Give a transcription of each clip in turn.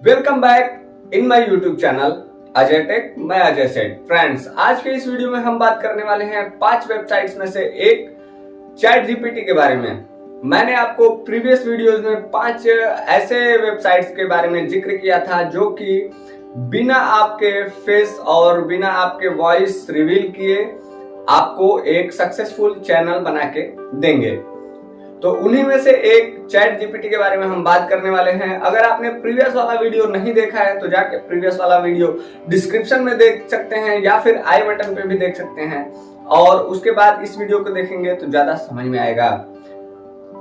Welcome back in my YouTube channel Ajay tech. मैं अजय सेठ। Friends, आज के इस वीडियो में हम बात करने वाले हैं 5 वेबसाइट्स में से एक चैट जीपीटी के बारे में। मैंने आपको प्रीवियस वीडियोस में 5 ऐसे वेबसाइट्स के बारे में जिक्र किया था जो कि बिना आपके फेस और बिना आपके वॉइस रिवील किए आपको एक सक्सेसफुल चैनल बना के देंगे। तो उन्हीं में से एक चैट जीपीटी के बारे में हम बात करने वाले हैं। अगर आपने प्रीवियस वाला वीडियो नहीं देखा है तो जाके प्रीवियस वाला वीडियो डिस्क्रिप्शन में देख सकते हैं या फिर आई बटन पे भी देख सकते हैं, और उसके बाद इस वीडियो को देखेंगे तो ज्यादा समझ में आएगा।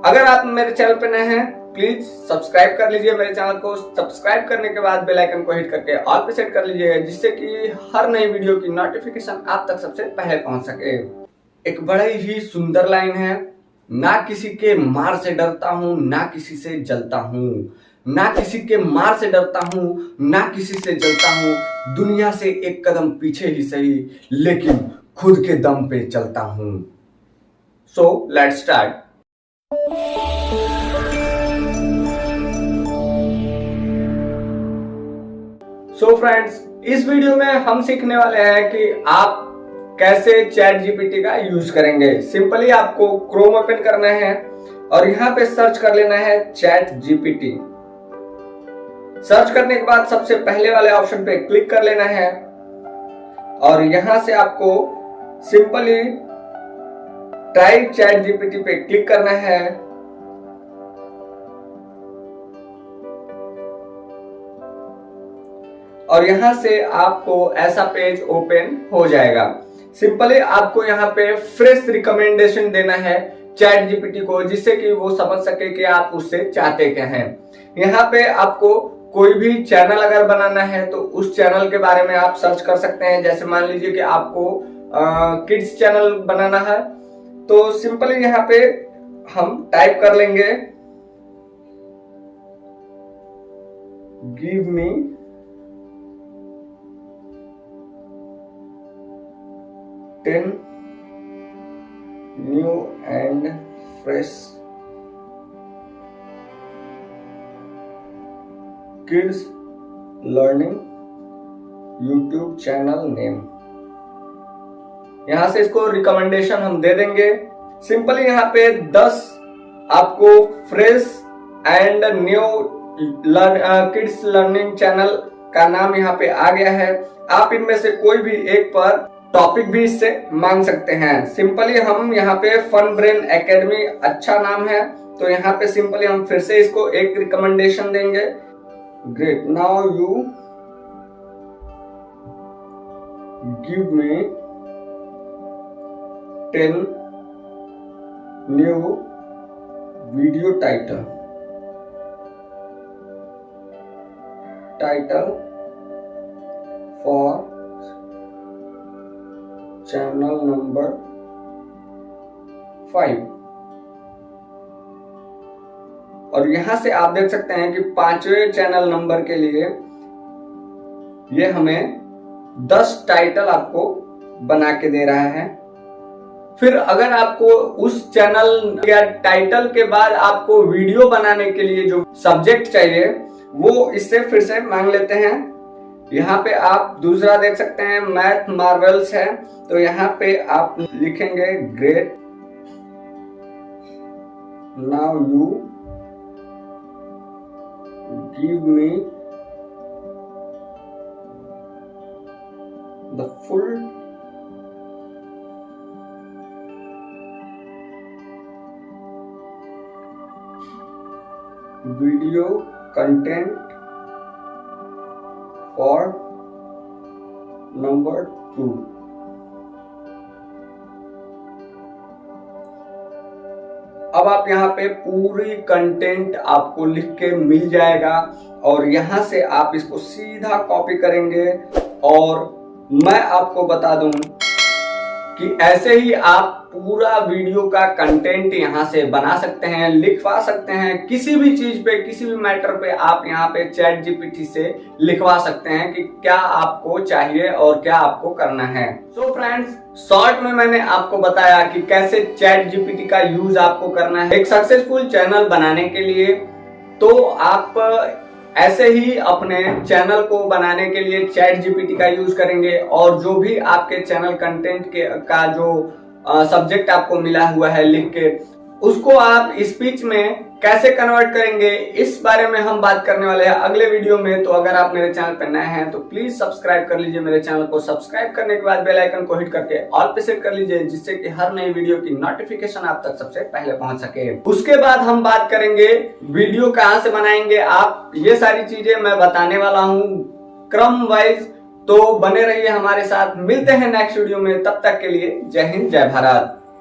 अगर आप मेरे चैनल पे नए हैं प्लीज सब्सक्राइब कर लीजिए। मेरे चैनल को सब्सक्राइब करने के बाद बेल आइकन को हिट करके ऑल पे सेट कर लीजिएगा, जिससे कि हर नई वीडियो की नोटिफिकेशन आप तक सबसे पहले पहुंच सके। एक बड़ी ही सुंदर लाइन है, ना किसी के मार से डरता हूं ना किसी से जलता हूं, ना किसी के मार से डरता हूं ना किसी से जलता हूं, दुनिया से एक कदम पीछे ही सही लेकिन खुद के दम पे चलता हूं। So let's start. So friends, इस वीडियो में हम सीखने वाले हैं कि आप कैसे चैट जीपीटी का यूज करेंगे। सिंपली आपको क्रोम ओपन करना है और यहाँ पे सर्च कर लेना है चैट जीपीटी। सर्च करने के बाद सबसे पहले वाले ऑप्शन पे क्लिक कर लेना है और यहां से आपको सिंपली ट्राई चैट जीपीटी पे क्लिक करना है। और यहां से आपको ऐसा पेज ओपन हो जाएगा। सिंपली आपको यहाँ पे फ्रेश रिकमेंडेशन देना है चैट जीपीटी को, जिससे कि वो समझ सके कि आप उससे चाहते क्या हैं। यहाँ पे आपको कोई भी चैनल अगर बनाना है तो उस चैनल के बारे में आप सर्च कर सकते हैं। जैसे मान लीजिए कि आपको किड्स चैनल बनाना है तो सिंपली यहाँ पे हम टाइप कर लेंगे give me 10 new and fresh kids learning YouTube channel name. यहां से इसको रिकमेंडेशन हम दे देंगे। सिंपली यहाँ पे 10 आपको fresh and new kids learning channel का नाम यहाँ पे आ गया है। आप इनमें से कोई भी एक पर टॉपिक भी इससे मांग सकते हैं। सिंपली हम यहाँ पे फन ब्रेन एकेडमी अच्छा नाम है तो यहाँ पे सिंपली हम फिर से इसको एक रिकमेंडेशन देंगे। Great, now you give me 10 new video title for channel number 5। और यहां से आप देख सकते हैं कि 5वें चैनल नंबर के लिए ये हमें 10 टाइटल आपको बना के दे रहा है। फिर अगर आपको उस चैनल या टाइटल के बाद आपको वीडियो बनाने के लिए जो सब्जेक्ट चाहिए वो इससे फिर से मांग लेते हैं। यहाँ पे आप दूसरा देख सकते हैं मैथ मार्वल्स है तो यहाँ पे आप लिखेंगे great, now you give me the full video content और नंबर 2। अब आप यहाँ पे पूरी कंटेंट आपको लिख के मिल जाएगा और यहाँ से आप इसको सीधा कॉपी करेंगे। और मैं आपको बता दूं कि ऐसे ही आप पूरा वीडियो का कंटेंट यहाँ से बना सकते हैं, लिखवा सकते हैं। किसी भी चीज पे, किसी भी मैटर पे आप यहाँ पे चैट जीपीटी से लिखवा सकते हैं कि क्या आपको चाहिए और क्या आपको करना है। सो फ्रेंड्स, शॉर्ट में मैंने आपको बताया कि कैसे चैट जीपीटी का यूज आपको करना है एक सक्सेसफुल चैनल बनाने के लिए। तो आप ऐसे ही अपने चैनल को बनाने के लिए चैट जीपीटी का यूज करेंगे और जो भी आपके चैनल कंटेंट का जो सब्जेक्ट आपको मिला हुआ है लिख के, उसको आप स्पीच में कैसे कन्वर्ट करेंगे, इस बारे में हम बात करने वाले हैं अगले वीडियो में। तो अगर आप मेरे चैनल पर नए हैं तो प्लीज सब्सक्राइब कर लीजिए मेरे चैनल को। सब्सक्राइब करने के बाद बेल आइकन को हिट करके ऑल पे सेट कर लीजिए, जिससे कि हर नई वीडियो की नोटिफिकेशन आप तक सबसे पहले पहुंच सके। उसके बाद हम बात करेंगे वीडियो कहां से बनाएंगे आप, ये सारी चीजें मैं बताने वाला हूं क्रम वाइज। तो बने रहिए हमारे साथ, मिलते हैं नेक्स्ट वीडियो में। तब तक के लिए जय हिंद, जय भारत।